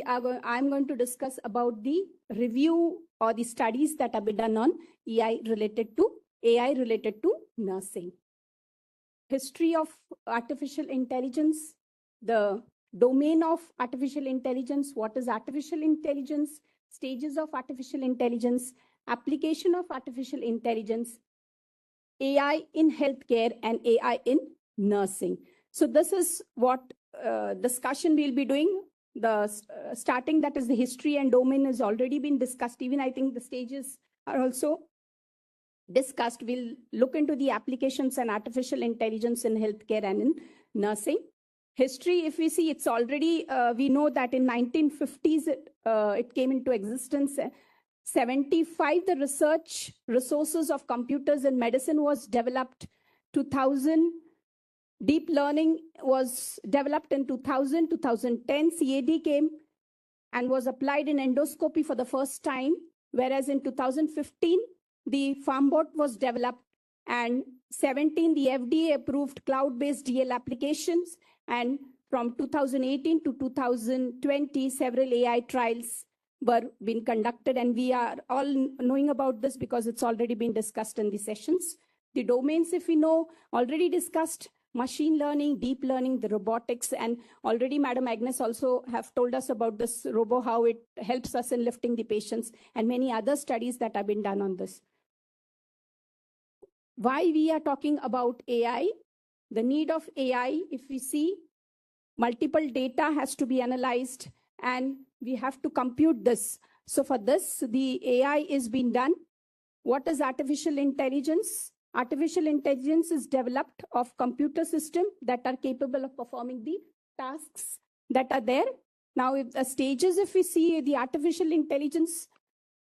I'm going to discuss about the review or the studies that have been done on AI related to nursing. History of artificial intelligence, the domain of artificial intelligence, what is artificial intelligence, stages of artificial intelligence, application of artificial intelligence, AI in healthcare and AI in nursing. So this is what discussion we'll be doing. The starting, that is the history and domain, has already been discussed. Even I think the stages are also discussed. We'll look into the applications and artificial intelligence in healthcare and in nursing. History, if we see, it's already, we know that in 1950s, it came into existence. 75, the research resources of computers in medicine was developed. 2000, deep learning was developed in 2000, 2010, CAD came and was applied in endoscopy for the first time, whereas in 2015, the FarmBot was developed, and 17, the FDA approved cloud-based DL applications, and from 2018 to 2020, several AI trials were being conducted, and we are all knowing about this because it's already been discussed in the sessions. The domains, if we know, already discussed: machine learning, deep learning, the robotics, and already Madam Agnes also have told us about this robo, how it helps us in lifting the patients, and many other studies that have been done on this. Why we are talking about AI? The need of AI, if we see, multiple data has to be analyzed and we have to compute this. So for this, the AI is being done. What is artificial intelligence? Artificial intelligence is developed of computer systems that are capable of performing the tasks that are there. Now, if the stages, if we see the artificial intelligence,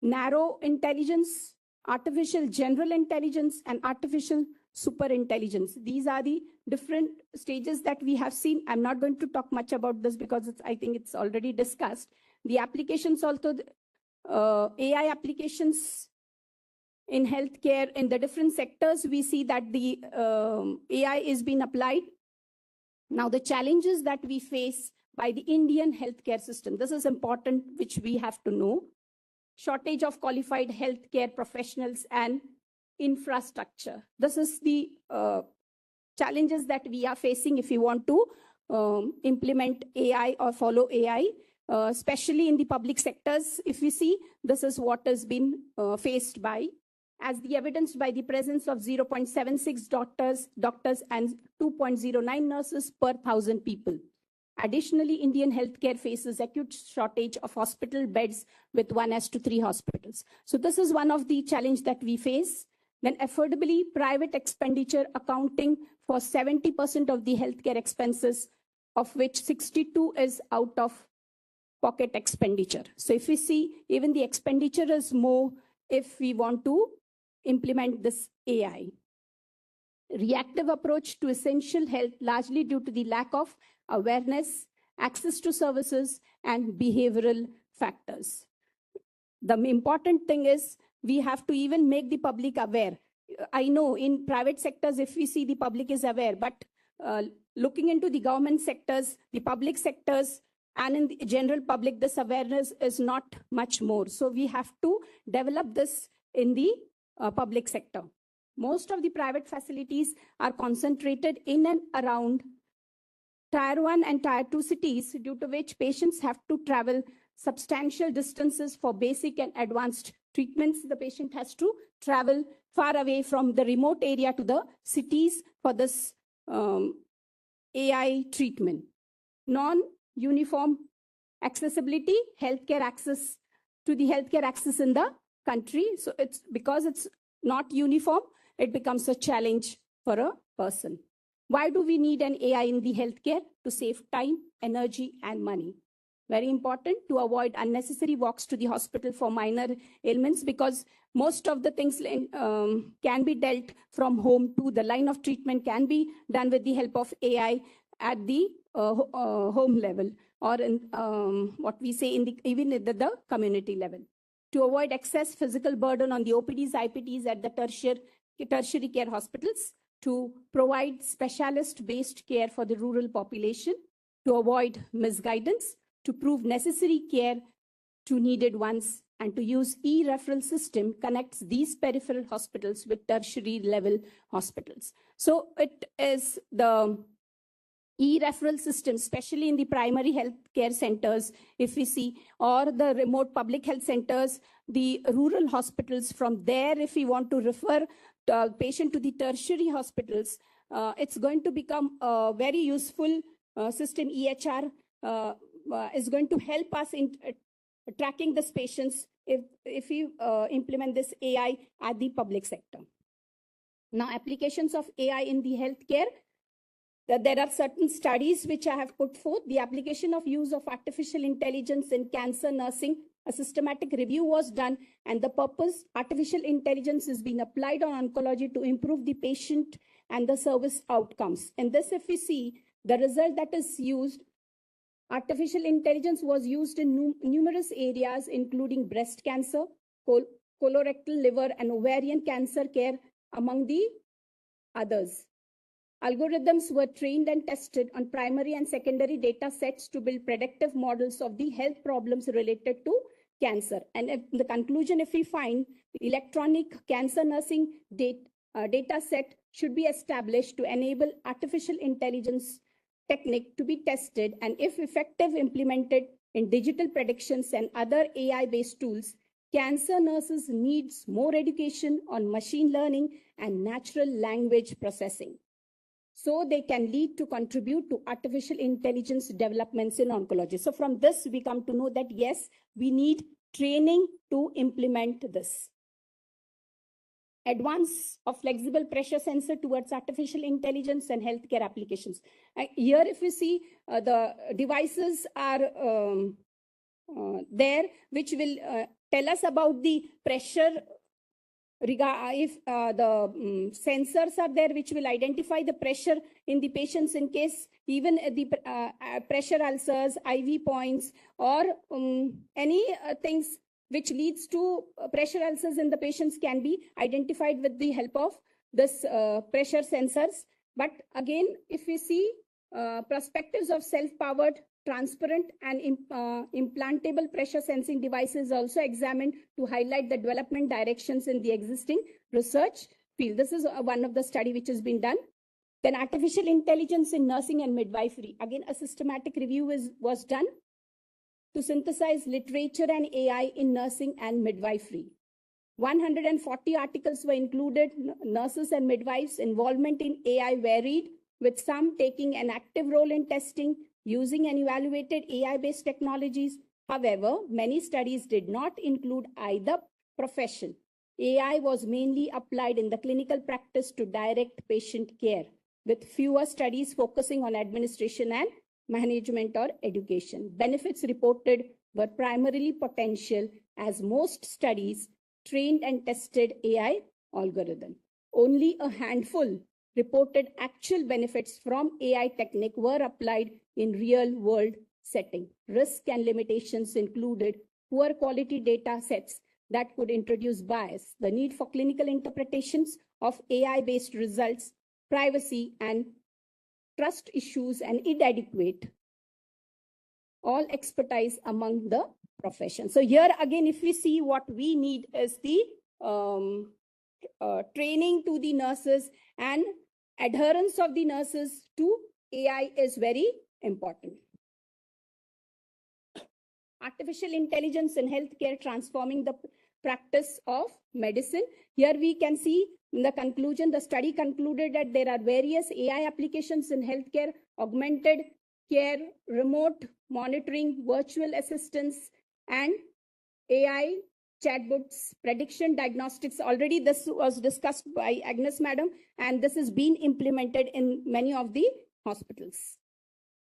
narrow intelligence, artificial general intelligence, and artificial super intelligence. These are the different stages that we have seen. I'm not going to talk much about this because I think it's already discussed. The applications also, AI applications in healthcare, in the different sectors, we see that the AI is being applied. Now, the challenges that we face by the Indian healthcare system, this is important, which we have to know. Shortage of qualified healthcare professionals and infrastructure. This is the challenges that we are facing if we want to implement AI or follow AI, especially in the public sectors. If we see, this is what has been faced by, as the evidenced by the presence of 0.76 doctors and 2.09 nurses per 1,000 people. Additionally, Indian healthcare faces acute shortage of hospital beds with 1:3 hospitals. So this is one of the challenges that we face. Then affordably, private expenditure accounting for 70% of the healthcare expenses, of which 62 is out of pocket expenditure. So if we see, even the expenditure is more if we want to implement this AI. Reactive approach to essential health, largely due to the lack of awareness, access to services, and behavioral factors. The important thing is we have to even make the public aware. I know in private sectors, if we see, the public is aware, but looking into the government sectors, the public sectors, and in the general public, this awareness is not much more. So we have to develop this in the public sector. Most of the private facilities are concentrated in and around Tier 1 and Tier 2 cities, due to which patients have to travel substantial distances for basic and advanced treatments. The patient has to travel far away from the remote area to the cities for this AI treatment. Non-uniform accessibility, healthcare access to the healthcare access in the country. So it's because it's not uniform, it becomes a challenge for a person. Why do we need an AI in the healthcare? To save time, energy, and money. Very important, to avoid unnecessary walks to the hospital for minor ailments, because most of the things can be dealt from home to the line of treatment can be done with the help of AI at the home level, or in what we say in the even at the community level. To avoid excess physical burden on the OPDs, IPDs at the tertiary care hospitals, to provide specialist-based care for the rural population, to avoid misguidance, to prove necessary care to needed ones, and to use e-referral system connects these peripheral hospitals with tertiary level hospitals. So it is the e-referral system, especially in the primary health care centers, if we see, or the remote public health centers, the rural hospitals. From there, if we want to refer the patient to the tertiary hospitals, it's going to become a very useful system. EHR is going to help us in tracking these patients if we implement this AI at the public sector. Now, applications of AI in the healthcare. There are certain studies which I have put forth. The application of use of artificial intelligence in cancer nursing, a systematic review was done, and the purpose, artificial intelligence is being applied on oncology to improve the patient and the service outcomes. And this, if we see, the result that is used, artificial intelligence was used in numerous areas, including breast cancer, colorectal, liver, and ovarian cancer care, among the others. Algorithms were trained and tested on primary and secondary data sets to build predictive models of the health problems related to cancer. And in the conclusion, if we find the electronic cancer nursing data set should be established to enable artificial intelligence technique to be tested, and if effective, implemented in digital predictions and other AI-based tools, cancer nurses needs more education on machine learning and natural language processing, so they can lead to contribute to artificial intelligence developments in oncology. So from this, we come to know that, yes, we need training to implement this. Advance of flexible pressure sensor towards artificial intelligence and healthcare applications. Here, if we see, the devices are there, which will tell us about the pressure. If the sensors are there, which will identify the pressure in the patients in case even the pressure ulcers, IV points, or any things which leads to pressure ulcers in the patients can be identified with the help of this pressure sensors. But again, if we see perspectives of self-powered, transparent, and implantable pressure sensing devices also examined to highlight the development directions in the existing research field. This is one of the study which has been done. Then artificial intelligence in nursing and midwifery. Again, a systematic review was done to synthesize literature and AI in nursing and midwifery. 140 articles were included. Nurses and midwives' involvement in AI varied, with some taking an active role in testing, using and evaluated AI-based technologies. However, many studies did not include either profession. AI was mainly applied in the clinical practice to direct patient care, with fewer studies focusing on administration and management or education. Benefits reported were primarily potential, as most studies trained and tested AI algorithm. Only a handful reported actual benefits from AI technique were applied in real-world setting. Risk and limitations included poor quality data sets that could introduce bias, the need for clinical interpretations of AI-based results, privacy and trust issues, and inadequate all expertise among the profession. So here again, if we see, what we need is the training to the nurses, and adherence of the nurses to AI is very important. Artificial intelligence in healthcare transforming the practice of medicine. Here we can see in the conclusion, the study concluded that there are various AI applications in healthcare: augmented care, remote monitoring, virtual assistants, and AI chatbots, prediction diagnostics. Already this was discussed by Agnes Madam, and this is being implemented in many of the hospitals.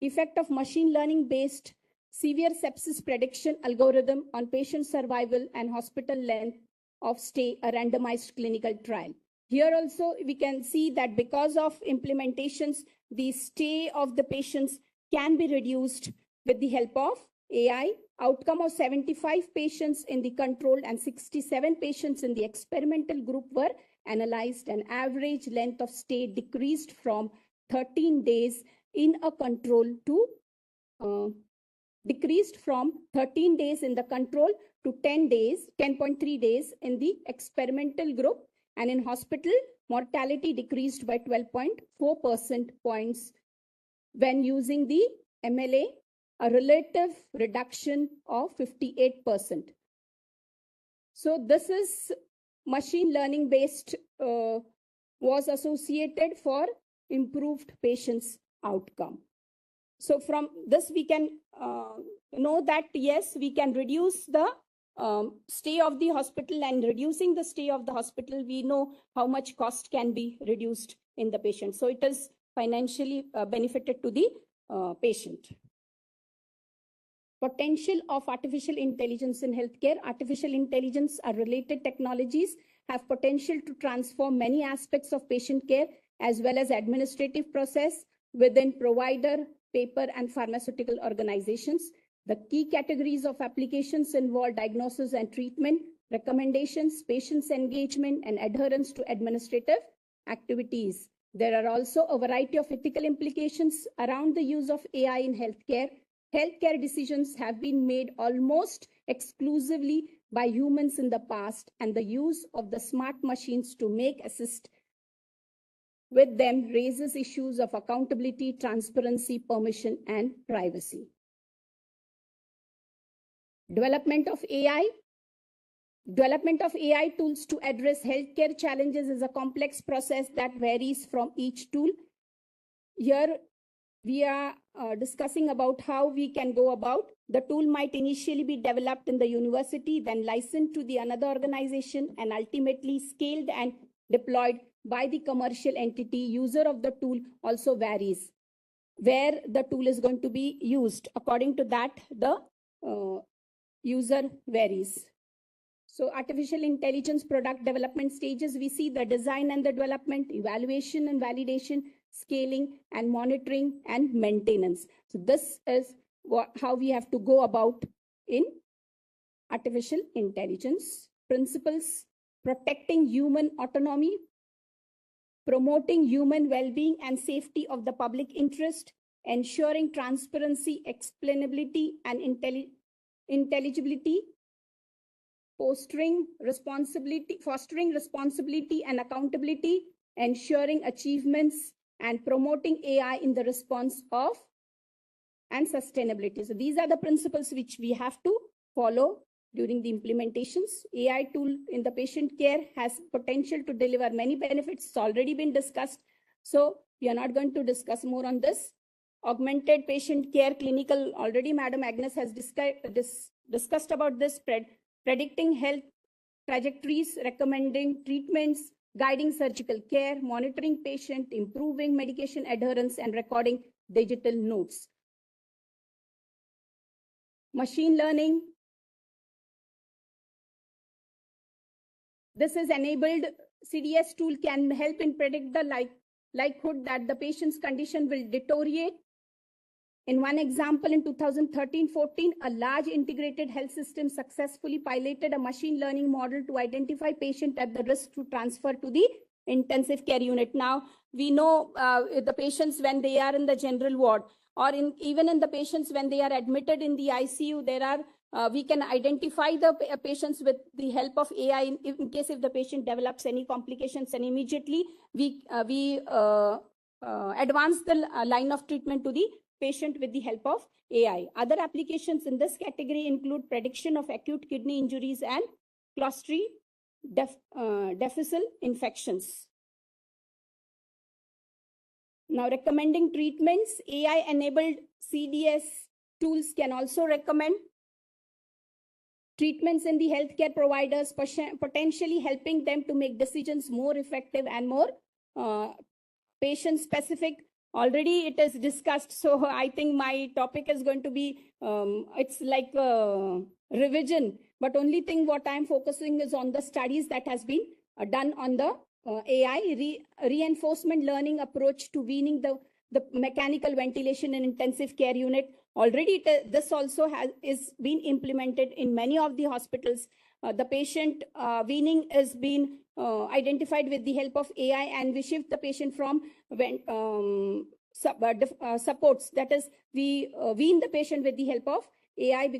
Effect of machine learning based severe sepsis prediction algorithm on patient survival and hospital length of stay, a randomized clinical trial. Here also we can see that because of implementations, the stay of the patients can be reduced with the help of AI. Outcome of 75 patients in the control and 67 patients in the experimental group were analyzed, and average length of stay decreased from 13 days in a control to decreased from 13 days in the control to 10.3 days in the experimental group. And in hospital, mortality decreased by 12.4% points when using the MLA, a relative reduction of 58%. So this is machine learning based, was associated for improved patients' outcome. So from this, we can know that, yes, we can reduce the stay of the hospital, and reducing the stay of the hospital, we know how much cost can be reduced in the patient. So it is financially benefited to the patient. Potential of artificial intelligence in healthcare. Artificial intelligence or related technologies have potential to transform many aspects of patient care as well as administrative process within provider, paper, and pharmaceutical organizations. The key categories of applications involve diagnosis and treatment, recommendations, patients' engagement, and adherence to administrative activities. There are also a variety of ethical implications around the use of AI in healthcare. Healthcare decisions have been made almost exclusively by humans in the past, and the use of the smart machines to make assist with them raises issues of accountability, transparency, permission, and privacy. Development of AI. Development of AI tools to address healthcare challenges is a complex process that varies from each tool. Here, we are discussing about how we can go about. The tool might initially be developed in the university, then licensed to the another organization, and ultimately scaled and deployed by the commercial entity. User of the tool also varies. Where the tool is going to be used, according to that, the user varies. So artificial intelligence product development stages, we see the design and the development, evaluation and validation, scaling and monitoring and maintenance. So this is how we have to go about in artificial intelligence. Principles: protecting human autonomy, promoting human well-being and safety of the public interest, ensuring transparency, explainability, and intelligibility, fostering responsibility and accountability, ensuring achievements, and promoting AI in the response of and sustainability. So these are the principles which we have to follow during the implementations. AI tool in the patient care has potential to deliver many benefits. It's already been discussed, so we are not going to discuss more on this. Augmented patient care, clinical, already Madam Agnes has discussed about this, predicting health trajectories, recommending treatments, guiding surgical care, monitoring patient, improving medication adherence, and recording digital notes. Machine learning. This is enabled. CDS tool can help in predict the likelihood that the patient's condition will deteriorate. In one example, in 2013-14, a large integrated health system successfully piloted a machine learning model to identify patients at the risk to transfer to the intensive care unit. Now, we know the patients when they are in the general ward, or even in the patients when they are admitted in the ICU, there are we can identify the patients with the help of AI in case if the patient develops any complications, and immediately we advance the line of treatment to the patient with the help of AI. Other applications in this category include prediction of acute kidney injuries and clostridial difficile infections. Now, recommending treatments, AI-enabled CDS tools can also recommend treatments in the healthcare providers, potentially helping them to make decisions more effective and more patient-specific. Already it is discussed, so I think my topic is going to be, it's like a revision, but only thing what I'm focusing is on the studies that has been done on the AI reinforcement learning approach to weaning the mechanical ventilation in intensive care unit. Already this also is being implemented in many of the hospitals. The patient weaning is being identified with the help of AI, and we shift the patient from supports. That is, we wean the patient with the help of AI because